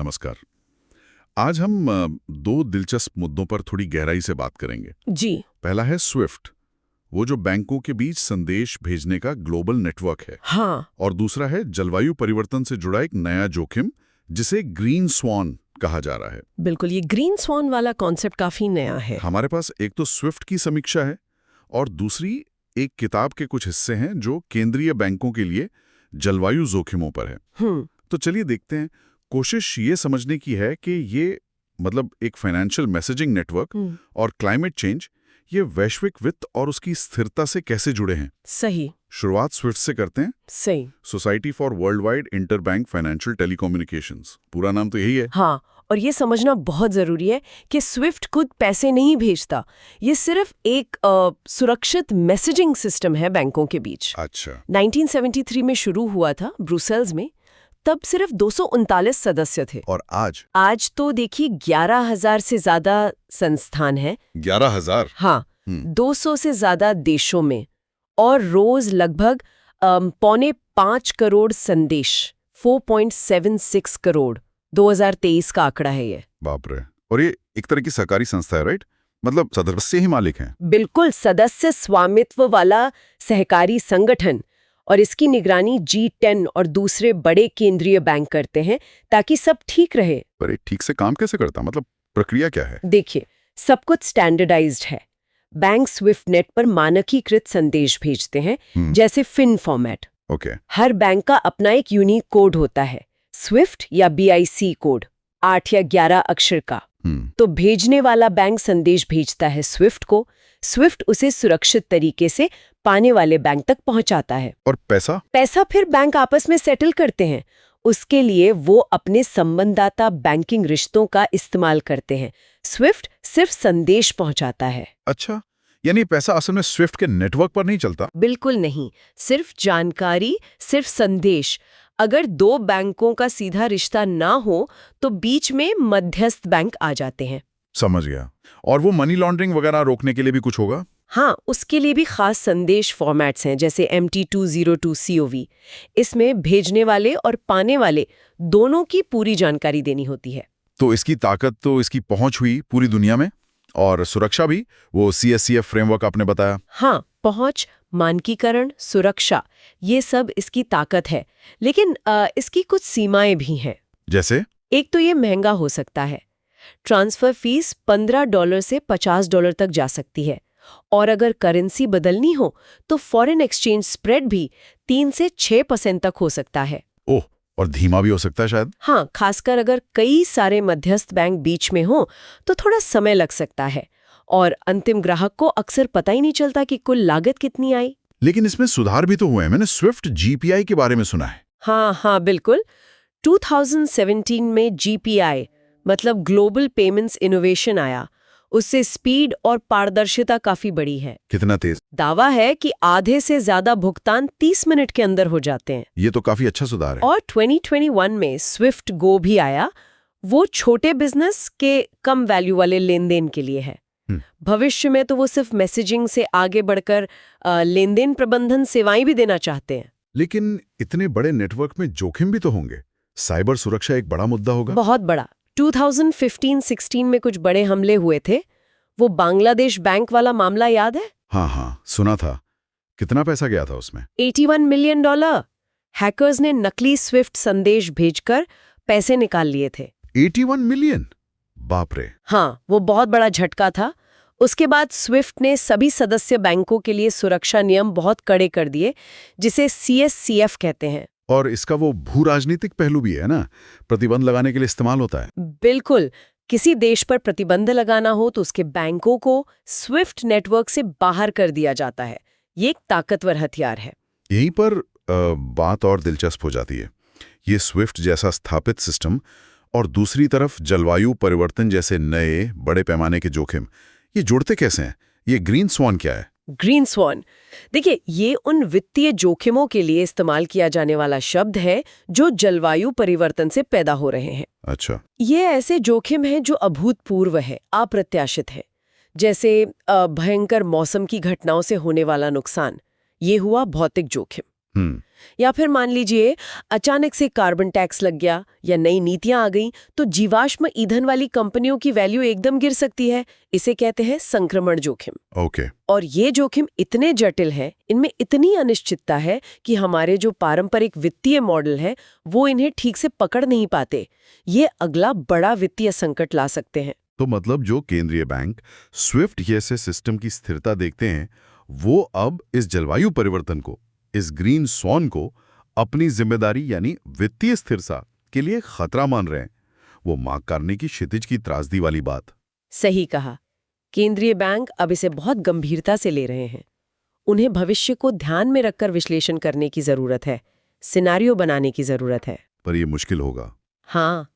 नमस्कार। आज हम दो दिलचस्प मुद्दों पर थोड़ी गहराई से बात करेंगे। जी। पहला है स्विफ्ट, वो जो बैंकों के बीच संदेश भेजने का ग्लोबल नेटवर्क है। हाँ। और दूसरा है जलवायु परिवर्तन से जुड़ा एक नया जोखिम जिसे ग्रीन स्वान कहा जा रहा है। बिल्कुल, ये ग्रीन स्वॉन वाला कॉन्सेप्ट काफी नया है। हमारे पास एक तो स्विफ्ट की समीक्षा है और दूसरी एक किताब के कुछ हिस्से हैं जो केंद्रीय बैंकों के लिए जलवायु जोखिमों पर है। तो चलिए देखते हैं। कोशिश ये समझने की है कि ये मतलब एक फाइनेंशियल मैसेजिंग नेटवर्क और क्लाइमेट चेंज ये वैश्विक वित्त और उसकी स्थिरता से कैसे जुड़े हैं। सही। शुरुआत स्विफ्ट से करते हैं। सही। Society for world wide interbank financial telecommunications, पूरा नाम तो यही है। हाँ, और ये समझना बहुत जरूरी है कि स्विफ्ट खुद पैसे नहीं भेजता। ये सिर्फ एक सुरक्षित मैसेजिंग सिस्टम है बैंकों के बीच। अच्छा। 1973 में शुरू हुआ था ब्रुसेल्स में। तब सिर्फ 239 सदस्य थे। और आज तो देखिए 11,000 से ज्यादा संस्थान हैं। 11,000? हाँ। 200 से ज्यादा देशों में, और रोज लगभग 4.5 करोड़ संदेश, 4.76 करोड़ 2023 का आंकड़ा है ये। बाप रे। और ये एक तरह की सरकारी संस्था है, राइट? मतलब सदस्य ही मालिक हैं। बिल्कुल, सदस्य स्वामित्व वाला सहकारी संगठन, और इसकी निगरानी G10 और दूसरे बड़े केंद्रीय बैंक करते हैं ताकि सब ठीक रहे। पर ये ठीक से काम कैसे करता, मतलब प्रक्रिया क्या है? देखिए, सब कुछ स्टैंडर्डाइज्ड है। बैंक स्विफ्ट नेट पर मानकीकृत संदेश भेजते हैं, जैसे फिन फॉर्मेट। ओके। हर बैंक का अपना एक यूनिक कोड होता है, स्विफ्ट या BIC कोड, 8 या 11 अक्षर का। तो भेजने वाला बैंक संदेश भेजता है स्विफ्ट को, स्विफ्ट उसे सुरक्षित तरीके से पाने वाले बैंक तक पहुंचाता है। और पैसा फिर बैंक आपस में सेटल करते हैं। उसके लिए वो अपने संबंधदाता बैंकिंग रिश्तों का इस्तेमाल करते हैं। स्विफ्ट सिर्फ संदेश पहुंचाता है। अच्छा, यानी पैसा असल में स्विफ्ट के नेटवर्क पर नहीं चलता? बिल्कुल नहीं, सिर्फ जानकारी, सिर्फ संदेश। अगर दो बैंकों का सीधा रिश्ता ना हो तो बीच में मध्यस्थ बैंक आ जाते हैं। समझ गया। और वो मनी लॉन्ड्रिंग वगैरह रोकने के लिए भी कुछ होगा? हाँ, उसके लिए भी खास संदेश फॉर्मेट्स हैं, जैसे MT202 COV। इसमें भेजने वाले और पाने वाले दोनों की पूरी जानकारी देनी होती है। तो इसकी ताकत, तो इसकी पहुंच हुई पूरी दुनिया में, और सुरक्षा भी वो CSCF फ्रेमवर्क आपने बताया। हाँ, पहुंच, मानकीकरण, सुरक्षा, ये सब इसकी ताकत है। लेकिन इसकी कुछ सीमाएं भी हैं। जैसे? एक तो ये महंगा हो सकता है। ट्रांसफर फीस $15 से $50 तक जा सकती है, और अगर करेंसी बदलनी हो तो फॉरेन एक्सचेंज स्प्रेड भी 3 से 6% तक हो सकता है। ओह, और धीमा भी हो सकता है शायद। हाँ, खासकर अगर कई सारे मध्यस्थ बैंक बीच में हो तो थोड़ा समय लग सकता है, और अंतिम ग्राहक को अक्सर पता ही नहीं चलता कि कुल लागत कितनी आई। लेकिन इसमें सुधार भी तो हुए हैं। मैंने स्विफ्ट GPI के बारे में सुना है। हाँ, बिल्कुल। 2017 में GPI मतलब ग्लोबल पेमेंट्स इनोवेशन आया। उससे स्पीड और पारदर्शिता काफी बढ़ी है। कितना तेज? दावा है कि आधे से ज्यादा भुगतान 30 मिनट के अंदर हो जाते हैं। ये तो काफी अच्छा सुधार है। और 2021 में स्विफ्ट गो भी आया। वो छोटे बिजनेस के कम वैल्यू वाले लेन देन के लिए है। भविष्य में तो वो सिर्फ मैसेजिंग से आगे बढ़कर लेन देन प्रबंधन सेवाएं भी देना चाहते हैं। लेकिन इतने बड़े नेटवर्क में जोखिम भी तो होंगे। साइबर सुरक्षा एक बड़ा मुद्दा होगा। बहुत बड़ा। 2015-16 में कुछ बड़े हमले हुए थे। वो बांग्लादेश बैंक वाला मामला याद है? हाँ, सुना था। कितना पैसा गया था उसमें? $81 मिलियन। हैकर्स ने नकली स्विफ्ट संदेश भेजकर पैसे निकाल लिए थे। 81 मिलियन? बाप रे। हाँ, वो बहुत बड़ा झटका था। उसके बाद स्विफ्ट ने सभी सदस्य बैंकों के लिए सुरक्षा नियम बहुत कड़े कर दिए, जिसे CSCF कहते हैं। और इसका वो भू राजनीतिक पहलू भी है ना, प्रतिबंध लगाने के लिए इस्तेमाल होता है। बिल्कुल। किसी देश पर प्रतिबंध लगाना हो तो उसके बैंकों को स्विफ्ट नेटवर्क से बाहर कर दिया जाता है। ये एक ताकतवर हथियार है। यहीं पर बात और दिलचस्प हो जाती है। ये स्विफ्ट जैसा स्थापित सिस्टम और दूसरी तरफ जलवायु परिवर्तन जैसे नए बड़े पैमाने के जोखिम, ये जुड़ते कैसे हैं? ये ग्रीन स्वॉन क्या है? ग्रीन स्वॉन, देखिए, ये उन वित्तीय जोखिमों के लिए इस्तेमाल किया जाने वाला शब्द है जो जलवायु परिवर्तन से पैदा हो रहे हैं। अच्छा। ये ऐसे जोखिम हैं जो अभूतपूर्व है, अप्रत्याशित है। जैसे भयंकर मौसम की घटनाओं से होने वाला नुकसान, ये हुआ भौतिक जोखिम। या फिर मान लीजिए अचानक से कार्बन टैक्स लग गया या नई नीतियां आ गई तो जीवाश्म ईंधन वाली कंपनियों की वैल्यू एकदम गिर सकती है। इसे कहते हैं संक्रमण जोखिम। ओके। और ये जोखिम इतने जटिल है, इनमें इतनी अनिश्चितता है कि हमारे जो पारंपरिक वित्तीय मॉडल है वो इन्हें ठीक से पकड़ नहीं पाते। ये अगला बड़ा वित्तीय संकट ला सकते हैं। तो मतलब जो केंद्रीय बैंक स्विफ्ट जैसे सिस्टम की स्थिरता देखते हैं, वो अब इस जलवायु परिवर्तन को, इस ग्रीन स्वॉन को अपनी जिम्मेदारी यानी वित्तीय स्थिरता के लिए खतरा मान रहे हैं। वो मार्क करने की क्षितिज की त्रासदी वाली बात। सही कहा। केंद्रीय बैंक अब इसे बहुत गंभीरता से ले रहे हैं। उन्हें भविष्य को ध्यान में रखकर विश्लेषण करने की जरूरत है, सिनेरियो बनाने की जरूरत है। पर ये मुश्किल होगा। हाँ,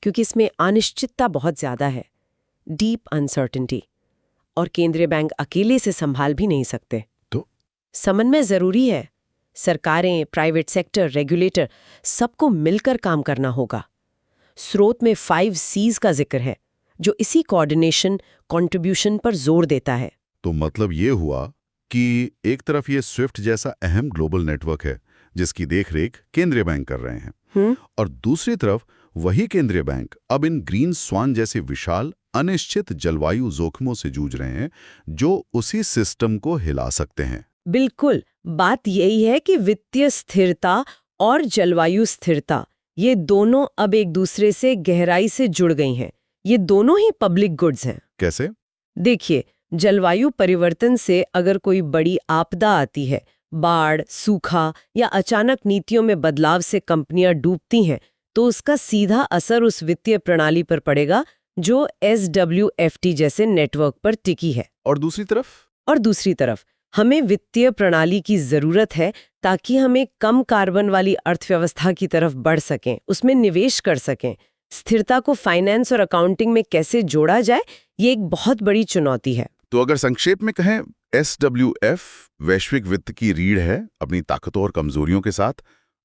क्योंकि इसमें अनिश्चितता बहुत ज्यादा है, डीप अनसर्टेनिटी, और केंद्रीय बैंक अकेले से संभाल भी नहीं सकते। तो समन्वय जरूरी है। सरकारें, प्राइवेट सेक्टर, रेगुलेटर, सबको मिलकर काम करना होगा। स्रोत में 5 C's का जिक्र है जो इसी कोऑर्डिनेशन, कंट्रीब्यूशन पर जोर देता है। तो मतलब ये हुआ कि एक तरफ ये स्विफ्ट जैसा अहम ग्लोबल नेटवर्क है जिसकी देखरेख केंद्रीय बैंक कर रहे हैं, और दूसरी तरफ वही केंद्रीय बैंक अब इन ग्रीन स्वान जैसे विशाल अनिश्चित जलवायु जोखिमों से जूझ रहे हैं जो उसी सिस्टम को हिला सकते हैं। बिल्कुल, बात यही है कि वित्तीय स्थिरता और जलवायु स्थिरता, ये दोनों अब एक दूसरे से गहराई से जुड़ गई हैं। ये दोनों ही पब्लिक गुड्स हैं। कैसे? देखिए, जलवायु परिवर्तन से अगर कोई बड़ी आपदा आती है, बाढ़, सूखा या अचानक नीतियों में बदलाव से कंपनियां डूबती हैं, तो उसका सीधा असर उस वित्तीय प्रणाली पर पड़ेगा जो SWFT जैसे नेटवर्क पर टिकी है। और दूसरी तरफ हमें वित्तीय प्रणाली की जरूरत है ताकि हमें कम कार्बन वाली अर्थव्यवस्था की तरफ बढ़ सकें, उसमें निवेश कर सकें। स्थिरता को फाइनेंस और अकाउंटिंग में कैसे जोड़ा जाए, ये एक बहुत बड़ी चुनौती है। तो अगर संक्षेप में कहें, SWF वैश्विक वित्त की रीढ़ है अपनी ताकतों और कमजोरियों के साथ,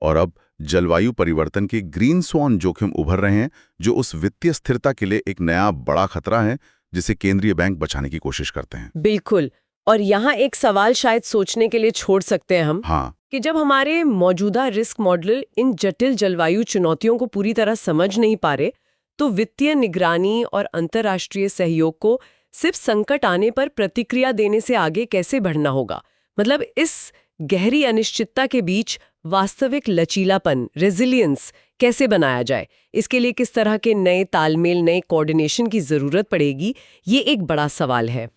और अब जलवायु परिवर्तन के ग्रीन स्वॉन जोखिम उभर रहे हैं जो उस वित्तीय स्थिरता के लिए एक नया बड़ा खतरा है जिसे केंद्रीय बैंक बचाने की कोशिश करते हैं। बिल्कुल। और यहाँ एक सवाल शायद सोचने के लिए छोड़ सकते हैं हम, कि जब हमारे मौजूदा रिस्क मॉडल इन जटिल जलवायु चुनौतियों को पूरी तरह समझ नहीं पा रहे, तो वित्तीय निगरानी और अंतर्राष्ट्रीय सहयोग को सिर्फ संकट आने पर प्रतिक्रिया देने से आगे कैसे बढ़ना होगा। मतलब इस गहरी अनिश्चितता के बीच वास्तविक लचीलापन, रेजिलियंस कैसे बनाया जाए, इसके लिए किस तरह के नए तालमेल, नए कोऑर्डिनेशन की जरूरत पड़ेगी, ये एक बड़ा सवाल है।